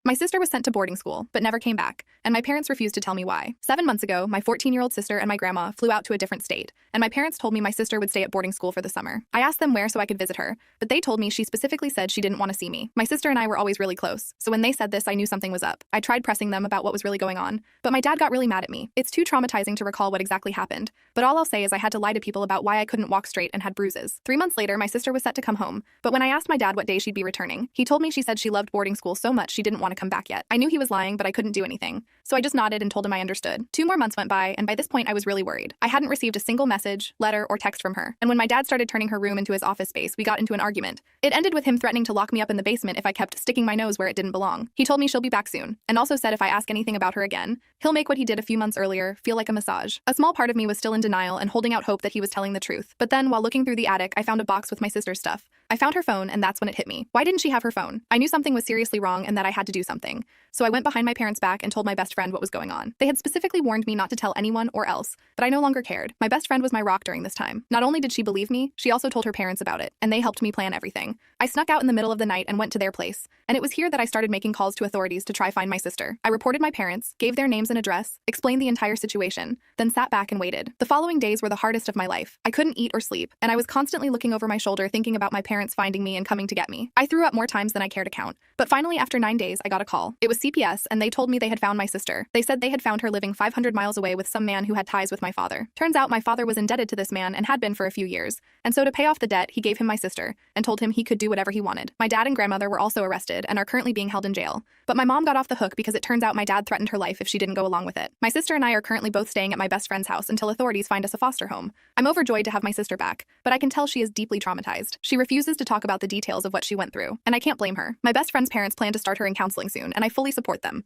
My sister was sent to boarding school, but never came back, and my parents refused to tell me why. 7 months ago, my 14-year-old sister and my grandma flew out to a different state, and my parents told me my sister would stay at boarding school for the summer. I asked them where so I could visit her, but they told me she specifically said she didn't want to see me. My sister and I were always really close, so when they said this, I knew something was up. I tried pressing them about what was really going on, but my dad got really mad at me. It's too traumatizing to recall what exactly happened, but all I'll say is I had to lie to people about why I couldn't walk straight and had bruises. 3 months later, my sister was set to come home, but when I asked my dad what day she'd be returning, he told me she said she loved boarding school so much she didn't want to come back yet. I knew he was lying, but I couldn't do anything, so I just nodded and told him I understood. 2 more months went by, and by this point I was really worried. I hadn't received a single message, letter, or text from her, and when my dad started turning her room into his office space, we got into an argument. It ended with him threatening to lock me up in the basement if I kept sticking my nose where it didn't belong. He told me she'll be back soon, and also said if I ask anything about her again, he'll make what he did a few months earlier feel like a massage. A small part of me was still in denial and holding out hope that he was telling the truth. But then, while looking through the attic, I found a box with my sister's stuff. I found her phone, and that's when it hit me. Why didn't she have her phone? I knew something was seriously wrong and that I had to do something. So I went behind my parents' back and told my best friend what was going on. They had specifically warned me not to tell anyone or else, but I no longer cared. My best friend was my rock during this time. Not only did she believe me, she also told her parents about it, and they helped me plan everything. I snuck out in the middle of the night and went to their place, and it was here that I started making calls to authorities to try find my sister. I reported my parents, gave their names and address, explained the entire situation, then sat back and waited. The following days were the hardest of my life. I couldn't eat or sleep, and I was constantly looking over my shoulder thinking about my parents finding me and coming to get me. I threw up more times than I care to count, but finally after 9 days I got a call. It was CPS, and they told me they had found my sister. They said they had found her living 500 miles away with some man who had ties with my father. Turns out my father was indebted to this man and had been for a few years, and so to pay off the debt, he gave him my sister and told him he could do whatever he wanted. My dad and grandmother were also arrested and are currently being held in jail, but my mom got off the hook because it turns out my dad threatened her life if she didn't go along with it. My sister and I are currently both staying at my best friend's house until authorities find us a foster home. I'm overjoyed to have my sister back, but I can tell she is deeply traumatized. She refuses to talk about the details of what she went through, and I can't blame her. My best friend's parents plan to start her in counseling soon, and I fully support them.